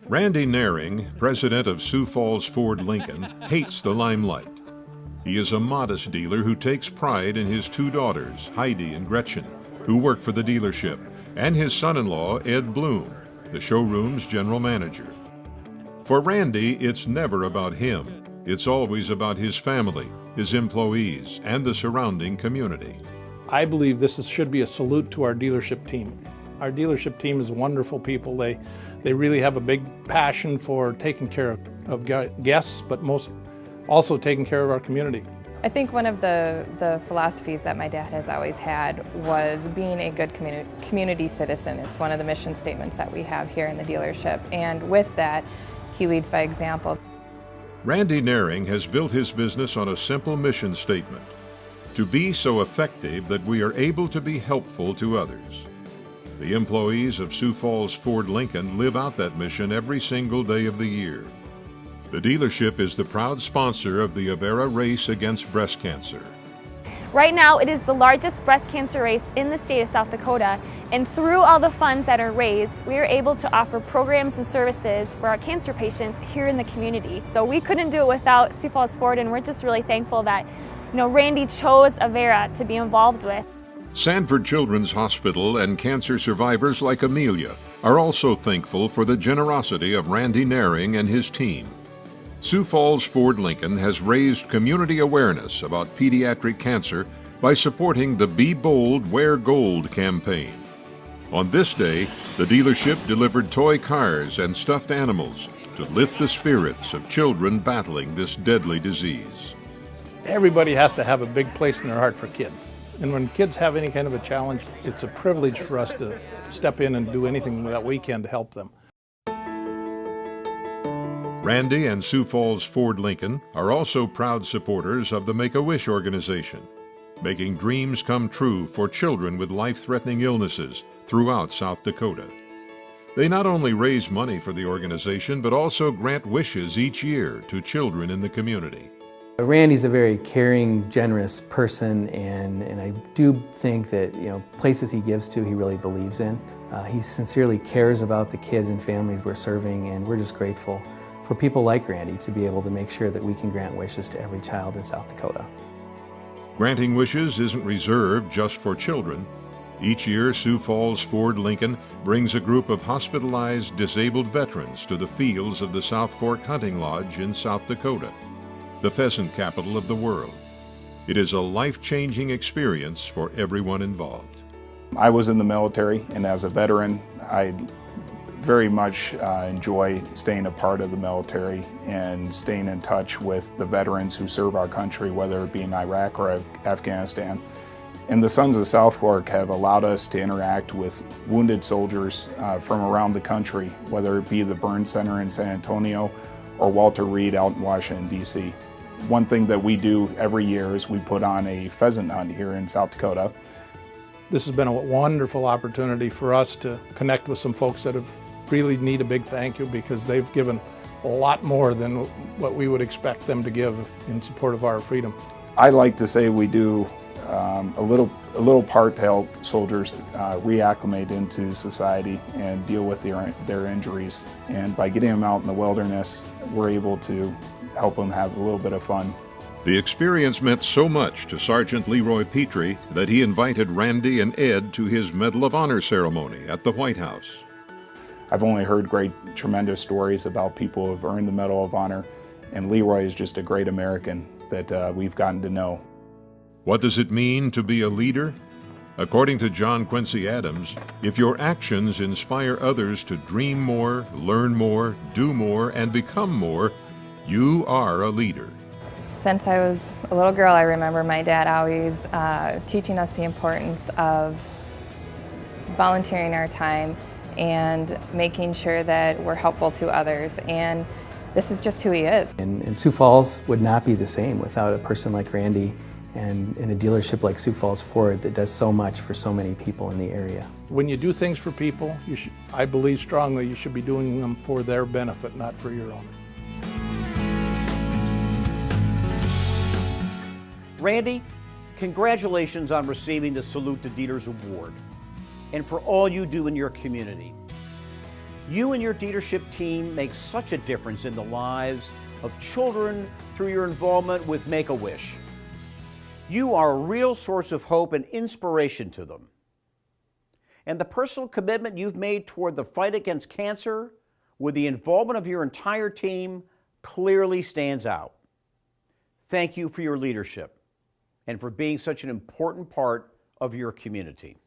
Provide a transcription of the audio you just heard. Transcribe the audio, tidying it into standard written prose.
Randy Nehring, president of Sioux Falls Ford Lincoln, hates the limelight. He is a modest dealer who takes pride in his two daughters, Heidi and Gretchen, who work for the dealership, and his son-in-law, Ed Bloom, the showroom's general manager. For Randy, it's never about him. It's always about his family, his employees, and the surrounding community. I believe this should be a salute to our dealership team. Our dealership team is wonderful people. They really have a big passion for taking care of guests, but also taking care of our community. I think one of the philosophies that my dad has always had was being a good community citizen. It's one of the mission statements that we have here in the dealership, and with that, he leads by example. Randy Nehring has built his business on a simple mission statement: to be so effective that we are able to be helpful to others. The employees of Sioux Falls Ford Lincoln live out that mission every single day of the year. The dealership is the proud sponsor of the Avera Race Against Breast Cancer. Right now, it is the largest breast cancer race in the state of South Dakota, and through all the funds that are raised, we are able to offer programs and services for our cancer patients here in the community. So we couldn't do it without Sioux Falls Ford, and we're just really thankful that Randy chose Avera to be involved with. Sanford Children's Hospital and cancer survivors like Amelia are also thankful for the generosity of Randy Nehring and his team. Sioux Falls Ford Lincoln has raised community awareness about pediatric cancer by supporting the Be Bold, Wear Gold campaign. On this day, the dealership delivered toy cars and stuffed animals to lift the spirits of children battling this deadly disease. Everybody has to have a big place in their heart for kids. And when kids have any kind of a challenge, it's a privilege for us to step in and do anything that we can to help them. Randy and Sioux Falls Ford Lincoln are also proud supporters of the Make-A-Wish organization, making dreams come true for children with life-threatening illnesses throughout South Dakota. They not only raise money for the organization, but also grant wishes each year to children in the community. Randy's a very caring, generous person, and I do think that places he gives to, he really believes in. He sincerely cares about the kids and families we're serving, and we're just grateful for people like Randy to be able to make sure that we can grant wishes to every child in South Dakota. Granting wishes isn't reserved just for children. Each year, Sioux Falls Ford Lincoln brings a group of hospitalized disabled veterans to the fields of the South Fork Hunting Lodge in South Dakota, the pheasant capital of the world. It is a life-changing experience for everyone involved. I was in the military, and as a veteran, I very much enjoy staying a part of the military and staying in touch with the veterans who serve our country, whether it be in Iraq or Afghanistan. And the Sons of South Fork have allowed us to interact with wounded soldiers from around the country, whether it be the Burn Center in San Antonio or Walter Reed out in Washington, D.C. One thing that we do every year is we put on a pheasant hunt here in South Dakota. This has been a wonderful opportunity for us to connect with some folks that really need a big thank you, because they've given a lot more than what we would expect them to give in support of our freedom. I like to say we do a little part to help soldiers reacclimate into society and deal with their injuries. And by getting them out in the wilderness, we're able to help them have a little bit of fun. The experience meant so much to Sergeant Leroy Petrie that he invited Randy and Ed to his Medal of Honor ceremony at the White House. I've only heard tremendous stories about people who have earned the Medal of Honor, and Leroy is just a great American that we've gotten to know. What does it mean to be a leader? According to John Quincy Adams, if your actions inspire others to dream more, learn more, do more, and become more, you are a leader. Since I was a little girl, I remember my dad always teaching us the importance of volunteering our time and making sure that we're helpful to others. And this is just who he is. And Sioux Falls would not be the same without a person like Randy and a dealership like Sioux Falls Ford that does so much for so many people in the area. When you do things for people, I believe strongly you should be doing them for their benefit, not for your own. Randy, Congratulations on receiving the Salute the Dealers Award and for all you do in your community. You and your dealership team make such a difference in the lives of children through your involvement with Make-A-Wish. You are a real source of hope and inspiration to them. And the personal commitment you've made toward the fight against cancer with the involvement of your entire team clearly stands out. Thank you for your leadership and for being such an important part of your community.